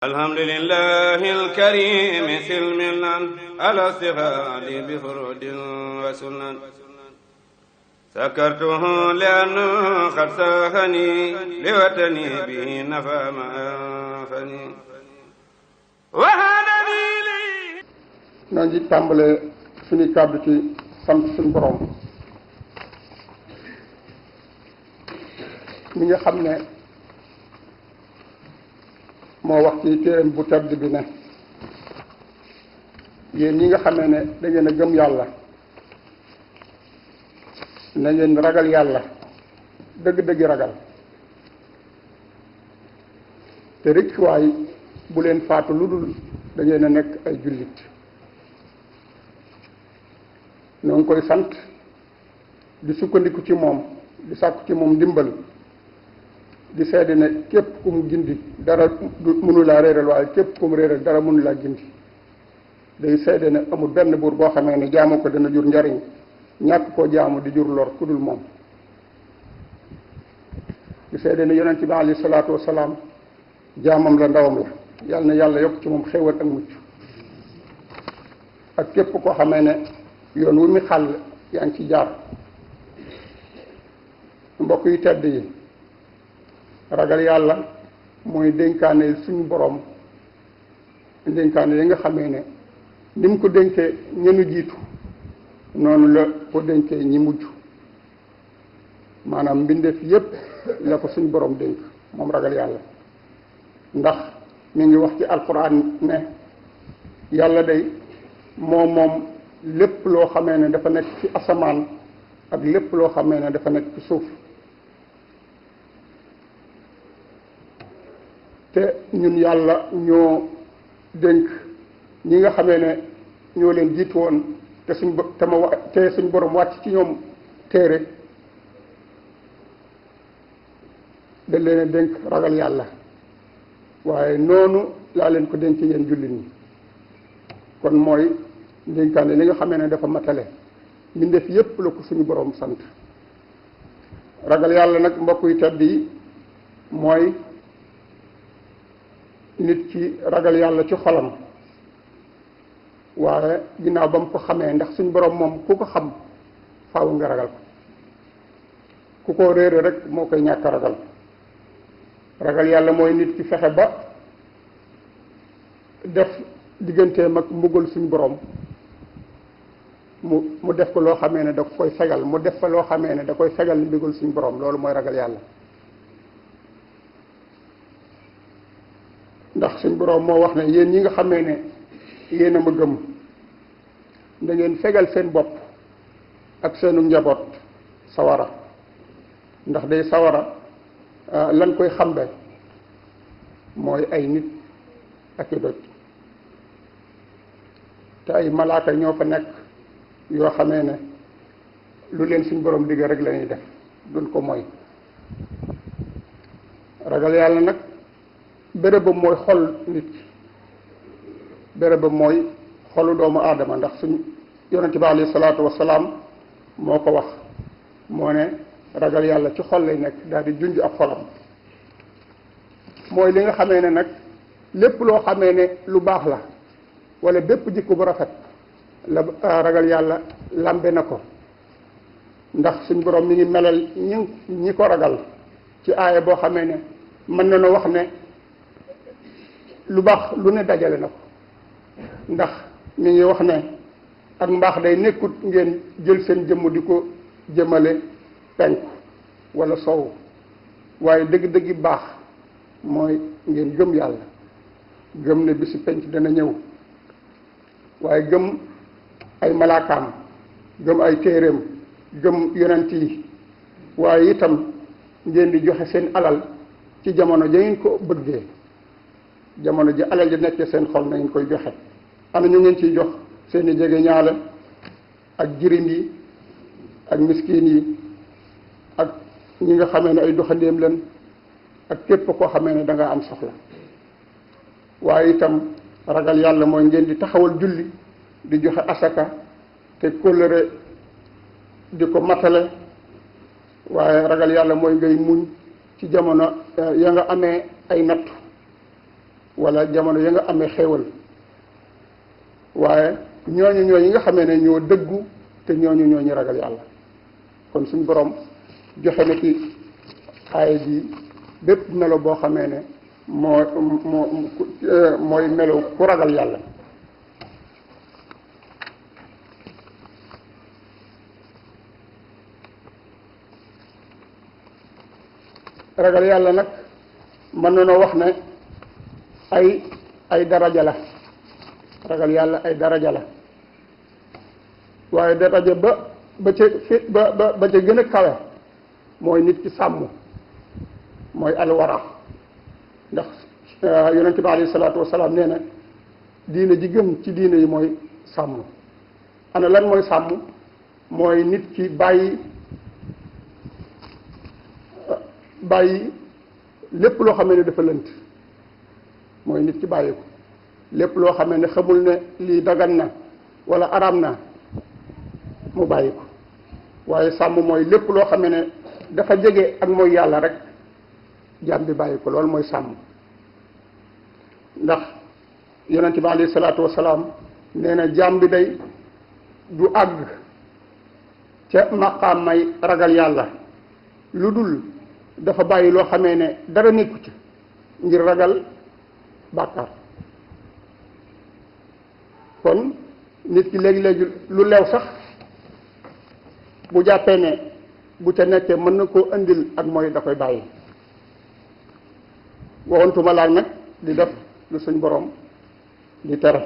alhamdulillahi alkarimi silmilan ala stighaali bi furudin wa sunan sakartuhu li'anna qad saahani liwatani bihi nafa ma anfani wa hadani li noo ngi tàmbale suñu kàddu ci sant suñu borom mi nga xam ne moo wax ci téeram bu tedd bi ne yéen ñi nga xamee ne da ngeen a gëm yàlla na ngeen ragal yàlla dëgg-dëgg ragal te rëccuwaay bu leen faatu lu dul da ngeen a nekk ay jullit ñoo ngi koy sant di sukkandiku ci moom di sàkku ci moom ndimbal di seede ne képp ku mu gindi dara mënu laa réeral waaye képp ku mu réeral dara mënu laa gindi day seede ne amul benn buur boo xamee ne jaamu ko dana jur njariñ ñàkk koo jaamu di jur lor ku dul moom di seede ne yonent bi alayhi salaatu wasalaam jaamam la ndawam la yàlla na yàlla yokk ci moom xéewal ak mucc ak képp koo xamee ne yoon wu mi xàll yaa ngi ci jaar mbokk yu tedd yi ragal yàlla mooy dénkaane suñu borom dénkaane yi nga xamee ne ni mu ko dénkee ñenu jiitu noonu la ko dénkee ñi mujj maanaam mbindeef yépp la ko suñu borom dénk moom ragal yàlla ndax mi ngi wax ci alquran ne yàlla day moom lépp loo xamee ne dafa nekk ci asamaan ak lépp loo xamee ne dafa nekk ci suuf te ñun yàlla ñoo dénk ñi nga xamee ne ñoo leen jiitu woon te suñ borom wàcc ci ñoom téere dañ leen a dénk ragal yàlla waaye noonu laa leen ko dénk yéen jullit ñi kon mooy dénkaane li nga xamee ne dafa matale mbindeef yépp la ko suñu borom sant ragal yàlla nag mbokk yu tedd yi mooy nit ci ragal yàlla ci xolam waaye ginnaaw ba mu ko xamee ndax suñ borom moom ku ko xam faaw nga ragal ko ku ko réere rek moo koy ñàkk ragal ragal yàlla mooy nit ci fexe ba def digganteem ak mbugal suñ borom mu def ko loo xamee ne da koy fegal mu def fa loo xamee ne da koy fegal mbugal suñ borom loolu mooy ragal yàlla ndax suñ borom moo wax ne yéen ñi nga xamee ne yéen a ma gëm da ngeen fegal seen bopp ak seenu njaboot sawara ndax day sawara lan koy xambe mooy ay nit ak i doj te ay malaaka ñoo fa nekk yoo xamee ne lu leen suñ borom digg rek la ñuy def duñ ko mooy ragal yàlla nag bérébam mooy xol nit bérébam mooy xolu doomu aadama ndax suñ yonente bi alayhi salaatu wasalaam moo ko wax moo ne ragal yàlla ci xol lay nekk daal di junj ab xolam mooy li nga xamee ne nag lépp loo xamee ne lu baax la wala bépp jikko bu rafet la ragal yàlla lambe na ko ndax suñ borom mi ngi melal ñi ko ragal ci aaya boo xamee ne mën na na wax ne lu baax lu ne dajale na ko ndax mi ngi wax ne ak mbaax day nekkut ngeen jël seen jëmm di ko jëmale penku wala sowu waaye dëgg-dëggi baax mooy ngeen gëm yàlla gëm ne bisi penc dana ñëw waaye gëm ay malaakaam gëm ay téeréem gëm yonent yi waaye itam ngeen di joxe seen alal ci jamono ja ngeen ko bëggee jamono ji alal ji nekkee seen xol na ngeen koy joxe ana ñu ngeen ciy jox seeni jege ñaale ak jirim yi ak miskin yi ak ñi nga xamee ne ay doxandéem leen ak képp koo xamee ne da nga am soxla waaye itam ragal yàlla mooy ngeen di taxawal julli di joxe asaka te kóllëre di ko matale waaye ragal yàlla mooy ngay muñ ci jamono ya nga amee ay nattu wala jamono ya nga amee xéewal waaye ñooñu ñoo yi nga xamee ne ñoo dëggu te ñooñu ñoo ñu ragal yàlla. kon suñu borom joxe na ci aaya bi bépp melo boo xamee ne mooy melo ku ragal yàlla. ragal yàlla nag mën nañoo wax ne ay daraja la. ragal yàlla ay daraja la waaye daraja ba ca gën a kawe mooy nit ki sàmm mooy alwara ndax yonente bi alayhi salaatu wasalaam nee na diine ji gën ci diine yi mooy sàmm. ana lan mooy sàmm mooy nit ki bàyyi lépp loo xamee ne dafa lënt mooy nit ki bàyyi ko lépp loo xamee ne xamul ne lii dagan na wala araam na mu bàyyi ko waaye sàmm mooy lépp loo xamee ne dafa jege ak mooy yàlla rek jaam bi bàyyi ko loolu mooy sàmm. ndax yonente bi alayhi salaatu wasalaam nee na jaam bi day du àgg ca maqaam may ragal yàlla lu dul dafa bàyyi loo xamee ne dara nekku ci ngir ragal bàkkaar. kon nit ki léegi-léegi lu leew sax bu jàppee ne bu ca nekkee mën na koo indil ak mooy da koy bàyyi waxantuma laag nag di def lu suñ borom di tere.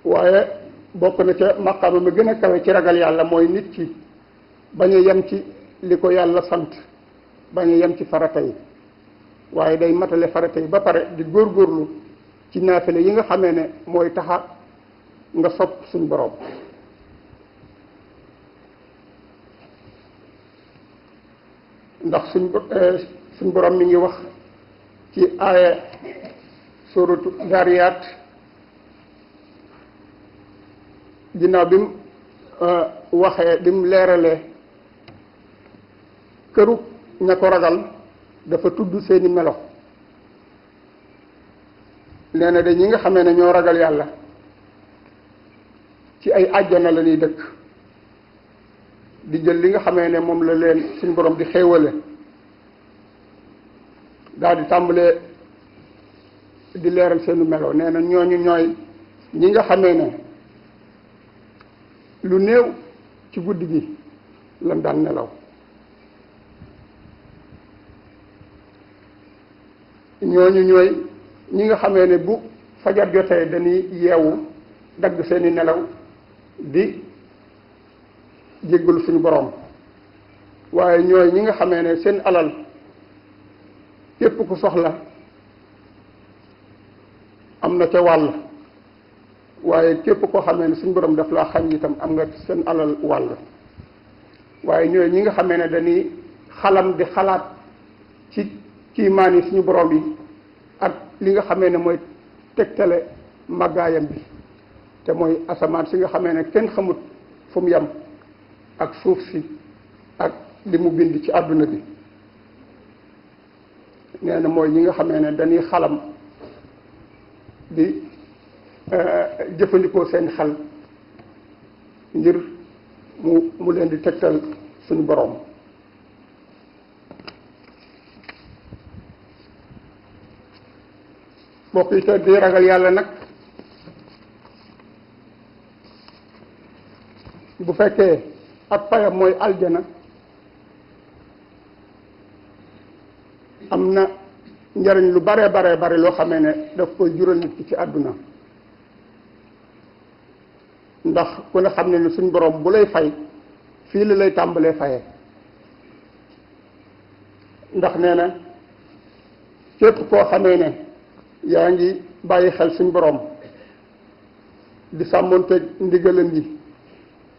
waaye bokk na ca maqaama mi gën a kawe ci ragal yàlla mooy nit ki bañ a yem ci li ko yàlla sant bañ a yem ci farata yi waaye day matale farata yi ba pare di góorgóorlu ci naafile yi nga xamee ne mooy taxa nga sopp suñ borom. ndax suñ borom mi ngi wax ci aaya suratu Zaariyaat ginnaaw bi mu waxee bi mu leeralee këru ña ko ragal dafa tudd seeni melo. nee na de ñi nga xamee ne ñoo ragal yàlla ci ay àjjana la ñuy dëkk di jël li nga xamee ne moom la leen suñ borom di xéewale daal di tàmbalee di leeral seenu melo. nee na ñooñu ñooy ñi nga xamee ne lu néew ci guddi gi lan daan nelaw. ñooñu ñooy ñi nga xamee ne bu fajar jotee dañuy yeewu dagg seeni nelaw di jéggalu suñu borom. waaye ñooy ñi nga xamee ne seen alal képp ku soxla am na ca wàll waaye képp koo xamee ne suñu borom daf laa xañ itam am nga seen alal wàll. waaye ñooy ñi nga xamee ne dañuy xalam di xalaat ci kiimaan yi suñu borom yi ak li nga xamee ne mooy tegtale màggaayam bi te mooy asamaan si nga xamee ne kenn xamut fu mu yem ak suuf si ak li mu bind ci àdduna bi. nee na mooy ñi nga xamee ne dañuy xalam di jëfandikoo seen xel ngir mu leen di tegtal suñu borom. mbokk yi te di ragal yàlla nag bu fekkee ak payam mooy aljana am na njariñ lu bare loo xamee ne daf koy jural nit ki ci àdduna. ndax ku ne xam ne ne suñ borom bu lay fay fii la lay tàmbalee fayee. ndax nee na képp koo xamee ne yaa ngi bàyyi xel suñ borom di sàmmonteeg ndigalam yi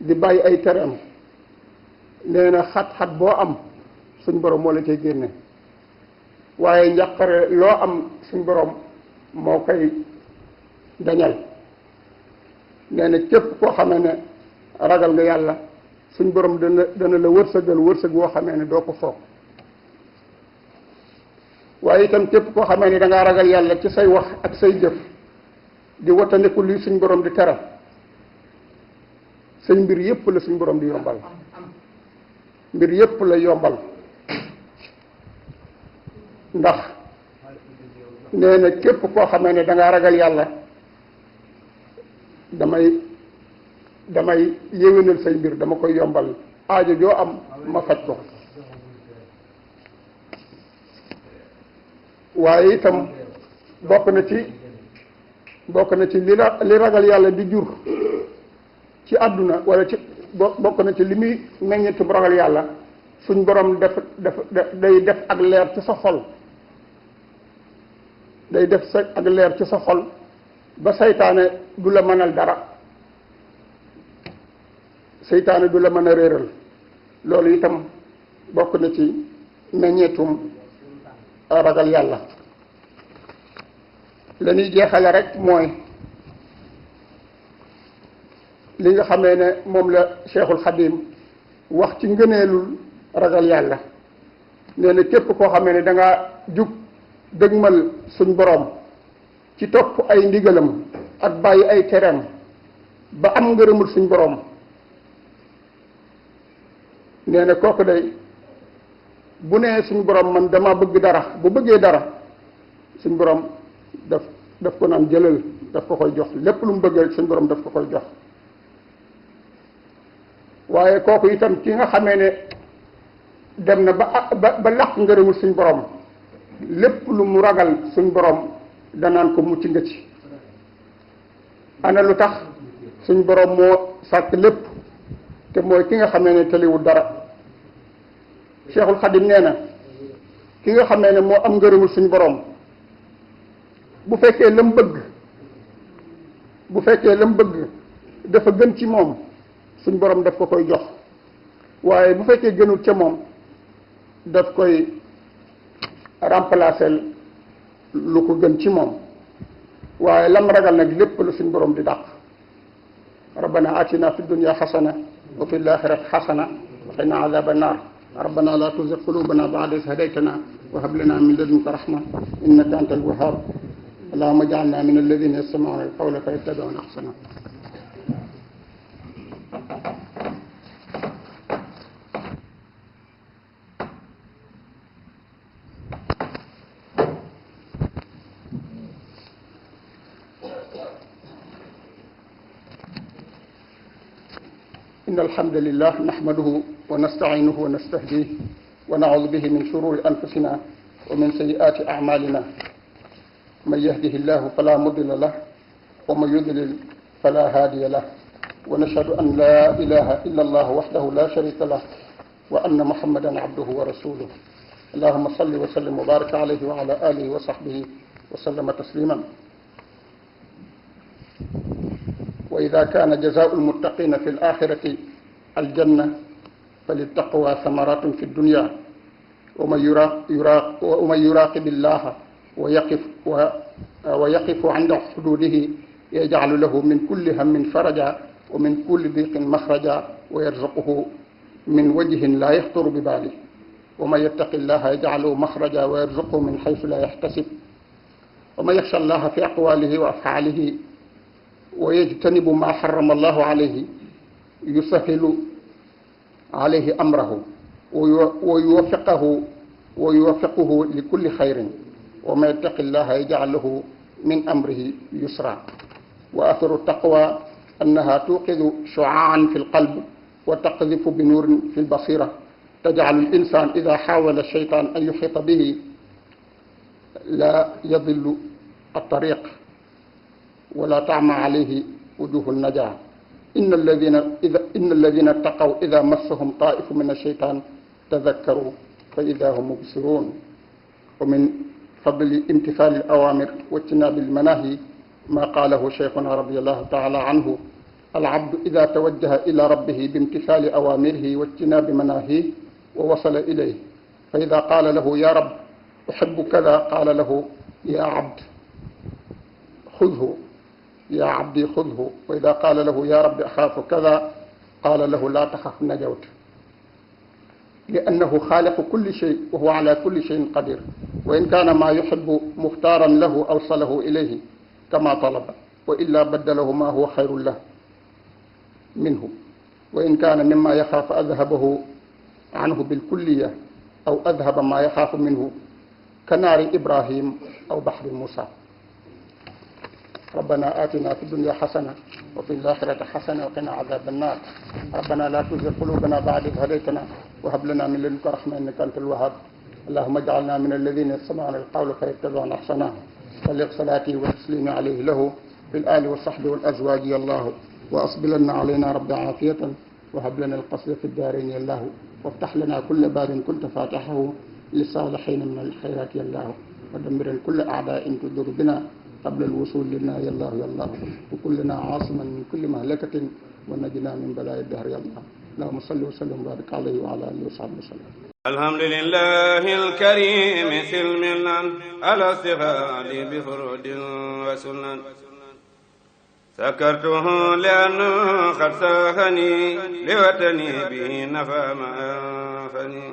di bàyyi ay tereem nee na xat-xat boo am suñ borom moo la cay génne. waaye njàqare loo am suñ borom moo koy dañal. nee na képp koo xamee ne ragal nga yàlla suñ borom dana la wërsëgal wërsëg woo xamee ne doo ko foog. waaye itam képp koo xamee ni da ngaa ragal yàlla ci say wax ak say jëf di wattandiku lii suñ borom di tere say mbir yépp la suñ borom di yombal mbir yépp la yombal ndax nee na képp koo xamee ne da ngaa ragal yàlla damay yéwénal say mbir dama koy yombal aajo joo am ma faj ko waaye itam bokk na ci li ragal yàlla di jur ci àdduna wala ci bokk na ci li muy meññetum ragal yàlla suñ borom day def ak leer ci sa xol day def ak leer ci sa xol ba saytaane du la mënal dara seytaane du la mën a réeral loolu itam bokk na ci meññeetum ragal yàlla la ñuy jeexale rek mooy li nga xamee ne moom la Cheikhul Khadim wax ci ngëneelul ragal yàlla nee na képp koo xamee ne da ngaa jug dëgmal suñ borom ci topp ay ndigalam ak bàyyi ay tereem ba am ngërëmul suñ borom nee na kooku day bu nee suñ borom man dama bëgg dara bu bëggee dara suñ borom daf ko naan jëlal daf ko koy jox lépp lu mu bëgg rek suñ borom daf ko koy jox waaye kooku itam ki nga xamee ne dem na ba làq ngërëmul suñ borom lépp lu mu ragal suñ borom danaan ko mucc nga ci ana lu tax suñ borom moo sàkk lépp te mooy ki nga xamee ne tëliwul dara Cheikhul Khadim nee na ki nga xamee ne moo am ngërëmul suñ borom bu fekkee lam bëgg dafa gën ci moom suñ borom daf ko koy jox waaye bu fekkee gënul ca moom daf koy remplacer lu ko gën ci moom waaye lam ragal nag lépp lu suñ borom di dàq rabbana atina fi dunya xasana wa fi l-axirati xasana wa qina azaba annar rabbana la tuzigh qulubana ba'da idh hadaytana wa hab lana min ladunka rahma innaka anta al-wahhab allahumma ij'alna min alladhina yastami'una al-qawla fayattabi'una ahsana إن الحمد لله نحمده ونستعينه ونستهديه ونعوذ به من شرور أنفسنا ومن سيئات أعمالنا من يهده الله فلا مضل له ومن يضلل فلا هادي له ونشهد أن لا إله إلا الله وحده لا شريك له وأن محمدا عبده ورسوله اللهم صل وسلم وبارك عليه وعلى آله وصحبه وسلم تسليما وإذا كان جزاء المتقين في الآخرة الجنة فللتقوى ثمرات في الدنيا ومن يراقب الله ويقف عند حدوده يجعل له من كل هم فرجا ومن كل ضيق مخرجا ويرزقه من وجه لا يخطر بباله ومن يتق الله يجعل له مخرجا ويرزقه من حيث لا يحتسب ومن يخشى الله في أقواله وأفعاله ويجتنب ما حرم الله عليه يسهل عليه أمره ويوفقه لكل خير ومن يتق الله يجعل له من أمره يسرا وأثر التقوى أنها توقظ شعاعا في القلب وتقذف بنور في البصيرة تجعل الإنسان إذا حاول الشيطان أن يحيط به لا يضل الطريق ولا تعمى عليه وجوه النجاة إن الذين اتقوا إذا مسهم طائف من الشيطان تذكروا فإذا هم مبصرون ومن فضل امتثال الأوامر واجتناب المناهي ما قاله شيخنا رضي الله تعالى عنه العبد إذا توجه إلى ربه بامتثال أوامره واجتناب مناهيه ووصل إليه فإذا قال له يا رب أحب كذا قال له يا عبد خذه يا عبدي خذه وإذا قال له يا رب أخاف كذا قال له لا تخف نجوت لأنه خالق كل شيء وهو على كل شيء قدير وإن كان ما يحب مختارا له أوصله إليه كما طلب وإلا بدله ما هو خير له منه وإن كان مما يخاف أذهبه عنه بالكلية أو أذهب ما يخاف منه كنار إبراهيم أو بحر موسى. ربنا آتنا في الدنيا حسنة وفي الآخرة حسنة وقنا عذاب النار. ربنا لا تزغ قلوبنا بعد إذ هديتنا وهب لنا من لدنك رحمة إنك أنت الوهاب. اللهم اجعلنا من الذين يستمعون القول فيتبعون أحسنه. بلغ صلاتي وتسليمي عليه له بالآل والصحب والأزواج يا الله. وأصبلن علينا رب عافية وهب لنا القصد في الدارين يا الله. وافتح لنا كل باب كنت فاتحه للصالحين من الخيرات يا الله. ودمر كل أعداء تضر بنا قبل الوصول لنا يا الله يا الله. وكلنا عاصما من كل مهلكة ونجنا من بلاء الدهر يا الله. اللهم صل وسلم وبارك عليه وعلى آله وصحبه وسلم. الحمد لله الكريم سلمنا على استغال بفرود وسنن سكرته لأنه قد ساخني لوطني به نفى ما أنفني